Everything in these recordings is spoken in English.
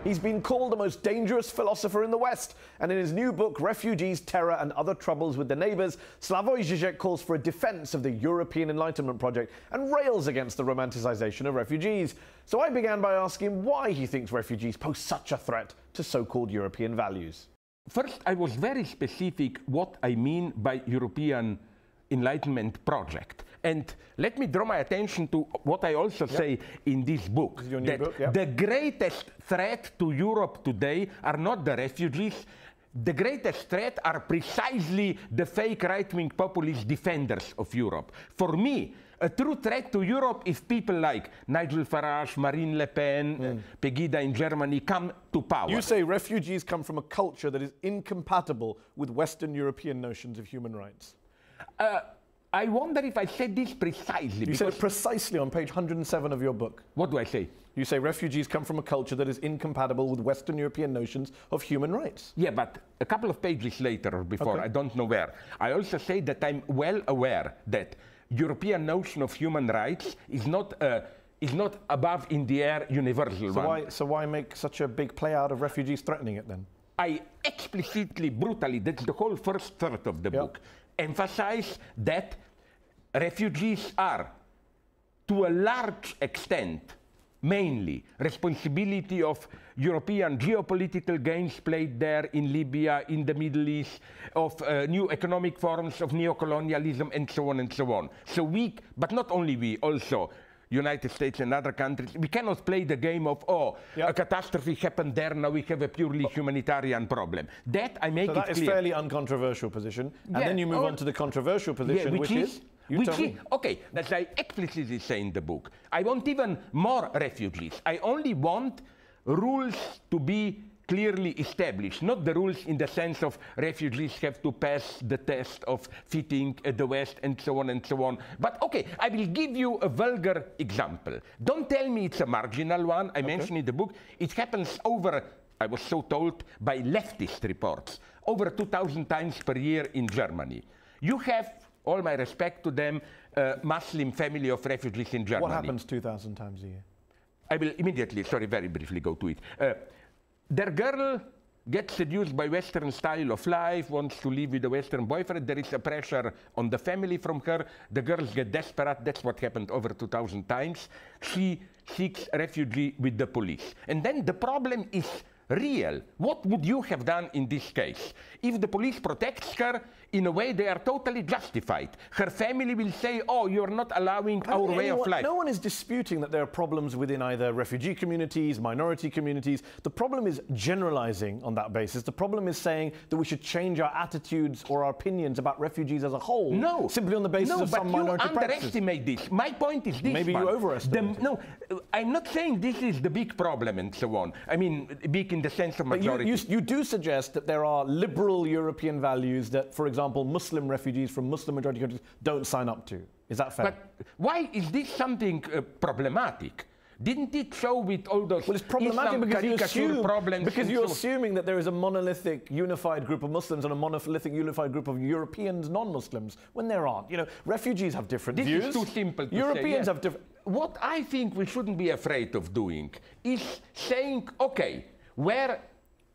He's been called the most dangerous philosopher in the West, and in his new book, Refugees, Terror and Other Troubles with the Neighbours, Slavoj Žižek calls for a defence of the European Enlightenment project and rails against the romanticisation of refugees. So I began by asking why he thinks refugees pose such a threat to so-called European values. First, I was very specific what I mean by European Enlightenment project. And let me draw my attention to what I also say in this book. This is your new book, yep. The greatest threat to Europe today are not the refugees. The greatest threat are precisely the fake right-wing populist defenders of Europe. For me, a true threat to Europe is people like Nigel Farage, Marine Le Pen, Pegida in Germany come to power. You say refugees come from a culture that is incompatible with Western European notions of human rights. I wonder if I said this precisely. You said it precisely on page 107 of your book. What do I say? You say refugees come from a culture that is incompatible with Western European notions of human rights. Yeah, but a couple of pages later or before, I don't know where, I also say that I'm well aware that European notion of human rights is not above in the air universal one. So why make such a big play out of refugees threatening it then? I explicitly, brutally, that's the whole first third of the book, emphasize that refugees are, to a large extent, mainly responsibility of European geopolitical games played there in Libya, in the Middle East, of new economic forms of neocolonialism, and so on and so on. So we, but not only we, also United States and other countries, we cannot play the game of, a catastrophe happened there, now we have a purely humanitarian problem. That I make it clear. So that is fairly uncontroversial position. And then you move on to the controversial position, which is? Okay, that's I explicitly say in the book. I want even more refugees. I only want rules to be clearly established, not the rules in the sense of refugees have to pass the test of fitting the West and so on and so on. But okay, I will give you a vulgar example. Don't tell me it's a marginal one. I mentioned in the book, it happens over, I was so told, by leftist reports, over 2,000 times per year in Germany. You have, all my respect to them, a Muslim family of refugees in Germany. What happens 2,000 times a year? I will immediately, sorry, very briefly go to it. Their girl gets seduced by Western style of life, wants to live with a Western boyfriend. There is a pressure on the family from her. The girls get desperate. That's what happened over 2,000 times. She seeks refugee with the police. And then the problem is real. What would you have done in this case? If the police protects her, in a way they are totally justified. Her family will say, oh, you're not allowing our way of life. No one is disputing that there are problems within either refugee communities, minority communities. The problem is generalizing on that basis. The problem is saying that we should change our attitudes or our opinions about refugees as a whole. No. Simply on the basis of some minority practices. No, but you underestimate this. My point is this. Maybe you overestimate it. No, I'm not saying this is the big problem and so on. I mean, big in the sense of majority. But you do suggest that there are liberal European values that, for example, Muslim refugees from Muslim majority countries don't sign up to. Is that fair? But why is this something problematic? Didn't it show with all those it's problematic because you're assuming that there is a monolithic unified group of Muslims and a monolithic unified group of Europeans non-Muslims, when there aren't. You know, refugees have different views. This is too simple to Europeans have different... What I think we shouldn't be afraid of doing is saying, okay, where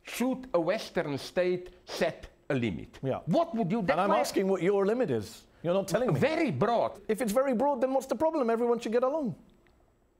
should a Western state set a limit? Yeah. What would you... And I'm asking what your limit is. You're not telling me. Very broad. If it's very broad, then what's the problem? Everyone should get along.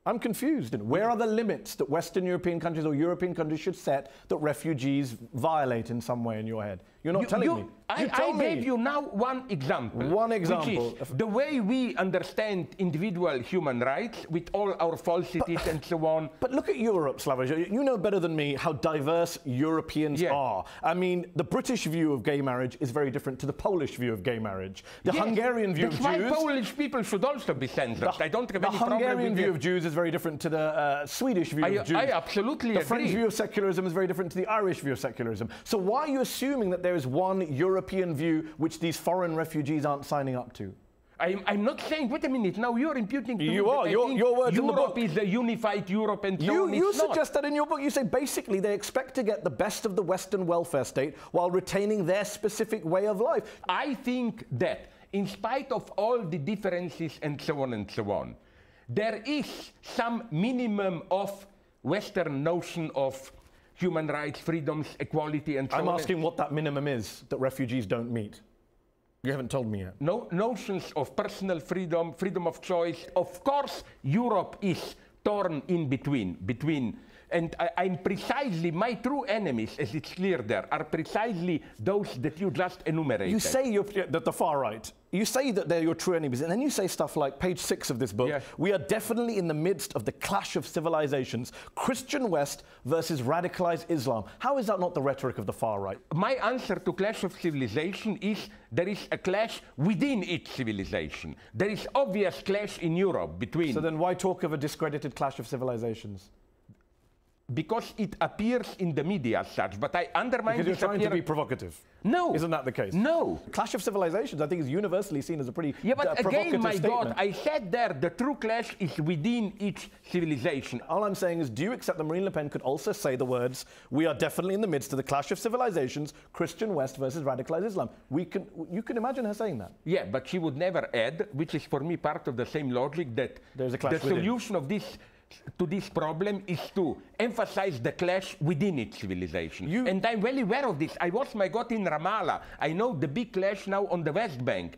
I'm confused. Where are the limits that Western European countries or European countries should set that refugees violate in some way in your head? You're not telling me. I gave you now one example. One example. Which is the way we understand individual human rights with all our falsities and so on. But look at Europe, Slavoj. You know better than me how diverse Europeans are. I mean, the British view of gay marriage is very different to the Polish view of gay marriage. The Hungarian view of Jews... That's why Polish people should also be censored. I don't have any problem with The Hungarian view of Jews is very different to the Swedish view of Jews. I absolutely agree. The French view of secularism is very different to the Irish view of secularism. So why are you assuming that there is one European view which these foreign refugees aren't signing up to? I'm not saying, wait a minute, now you're imputing to me you are, your words in the book. Europe is a unified Europe and so on. You suggest that in your book. You say basically they expect to get the best of the Western welfare state while retaining their specific way of life. I think that in spite of all the differences and so on, there is some minimum of Western notion of human rights, freedoms, equality, and so on. I'm asking what that minimum is that refugees don't meet. You haven't told me yet. No, notions of personal freedom, freedom of choice. Of course, Europe is torn in between. And I'm precisely, my true enemies, as it's clear there, are precisely those that you just enumerated. You say that the far right, you say that they're your true enemies, and then you say stuff like, page 6 of this book, yes. We are definitely in the midst of the clash of civilizations, Christian West versus radicalized Islam. How is that not the rhetoric of the far right? My answer to clash of civilization is there is a clash within each civilization. There is obvious clash in Europe between... So then why talk of a discredited clash of civilizations? Because it appears in the media as such, but I undermine because this you're trying to be provocative. No. Isn't that the case? No. Clash of civilizations, I think, is universally seen as a pretty but again, my statement. God, I said there, the true clash is within each civilization. All I'm saying is, do you accept that Marine Le Pen could also say the words, we are definitely in the midst of the clash of civilizations, Christian West versus radicalized Islam? You can imagine her saying that. Yeah, but she would never add, which is for me part of the same logic, that there's a clash the solution of this problem is to emphasize the clash within each civilization. And I'm well aware of this. I was, my God, in Ramallah. I know the big clash now on the West Bank.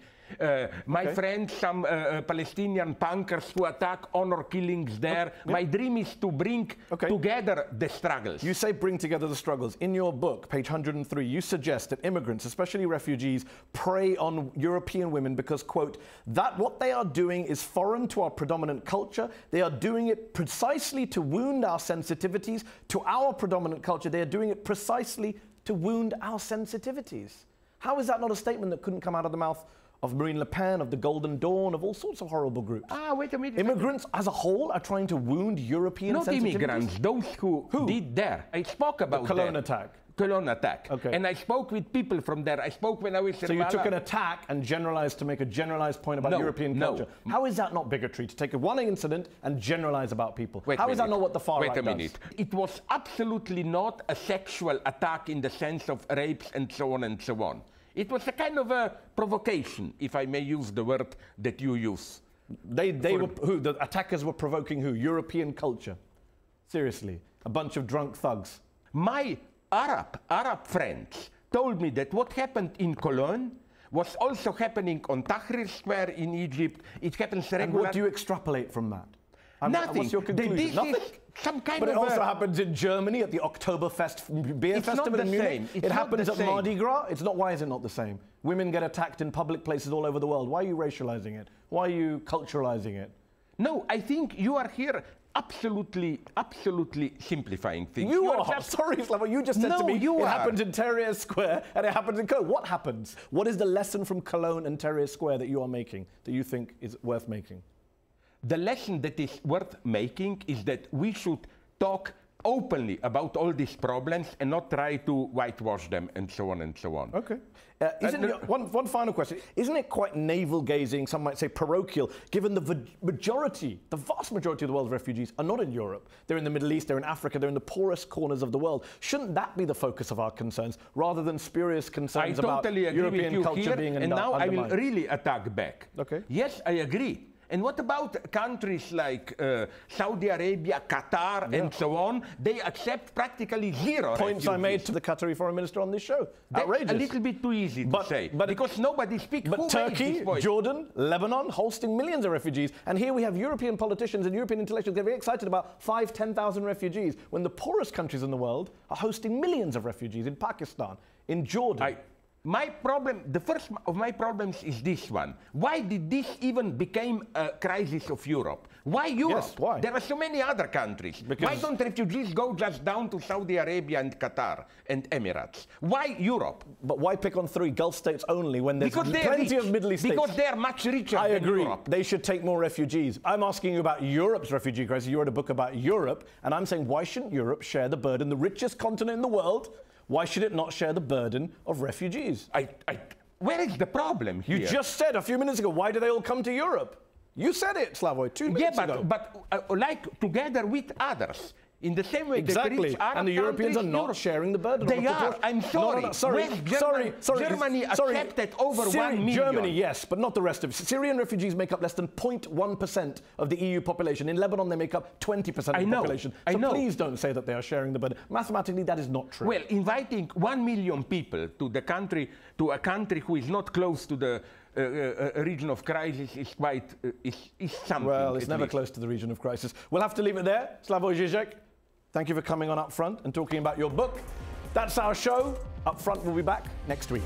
My friends, some Palestinian punkers who attack honor killings there. My dream is to bring together the struggles. You say bring together the struggles. In your book, page 103, you suggest that immigrants, especially refugees, prey on European women because, quote, that what they are doing is foreign to our predominant culture. They are doing it precisely to wound our sensitivities to our predominant culture. They are doing it precisely to wound our sensitivities. How is that not a statement that couldn't come out of the mouth of Marine Le Pen, of the Golden Dawn, of all sorts of horrible groups? Wait a minute. Immigrants as a whole are trying to wound European sensitivities? Not immigrants, those who did there. I spoke about the Cologne attack. Cologne attack. Okay. And I spoke with people from there. I spoke when I was in So you took an attack and generalized to make a generalized point about European culture. How is that not bigotry, to take one incident and generalize about people? How is that not what the far right does? Wait a minute. It was absolutely not a sexual attack in the sense of rapes and so on and so on. It was a kind of a provocation, if I may use the word that you use. The attackers were provoking who? European culture. Seriously. A bunch of drunk thugs. My Arab friends told me that what happened in Cologne was also happening on Tahrir Square in Egypt. It happens regularly. And what do you extrapolate from that? Nothing. What's your conclusion? Nothing? Some kind but of it also happens in Germany at the Oktoberfest beer festival in Munich. It happens at Mardi Gras. It's not. Why is it not the same? Women get attacked in public places all over the world. Why are you racializing it? Why are you culturalizing it? No, I think you are here absolutely simplifying things. You are. Sorry, Slavoj. You just said to me it happens in Tahrir Square and it happens in Cologne. What happens? What is the lesson from Cologne and Tahrir Square that you are making, that you think is worth making? The lesson that is worth making is that we should talk openly about all these problems and not try to whitewash them and so on and so on. Okay. One final question. Isn't it quite navel-gazing, some might say parochial, given the vast majority of the world's refugees are not in Europe? They're in the Middle East, they're in Africa, they're in the poorest corners of the world. Shouldn't that be the focus of our concerns, rather than spurious concerns about European culture being undermined? And now I will really attack back. Okay. Yes, I agree. And what about countries like Saudi Arabia, Qatar, and so on? They accept practically zero points refugees. I made to the Qatari foreign minister on this show. Outrageous. A little bit too easy to say, because nobody speaks. But Turkey, Jordan, Lebanon, hosting millions of refugees. And here we have European politicians and European intellectuals get very excited about 10,000 refugees, when the poorest countries in the world are hosting millions of refugees in Pakistan, in Jordan. My problem, the first of my problems is this one. Why did this even become a crisis of Europe? Why Europe? Yes, why? There are so many other countries. Why don't refugees go just down to Saudi Arabia and Qatar and Emirates? Why Europe? But why pick on 3 Gulf states only when there's plenty of Middle East states? Because they are much richer than agree. Europe. They should take more refugees. I'm asking you about Europe's refugee crisis. You wrote a book about Europe, and I'm saying, why shouldn't Europe share the burden, the richest continent in the world? Why should it not share the burden of refugees? Where is the problem here? You just said a few minutes ago, why do they all come to Europe? You said it, Slavoj, 2 minutes ago. But like together with others. In the same way, exactly. the rich Arab and the Europeans are countries, not Europe, sharing the burden. They are. I'm sorry. No, sorry. Germany accepted over 1 million. Germany, yes, but not the rest of it. Syrian refugees make up less than 0.1% of the EU population. In Lebanon, they make up 20% of the population. So please don't say that they are sharing the burden. Mathematically, that is not true. Well, inviting 1 million people to the country, to a country who is not close to the region of crisis is quite is something. Well, it's never close to the region of crisis. We'll have to leave it there. Slavoj Žižek, thank you for coming on Up Front and talking about your book. That's our show. Up Front will be back next week.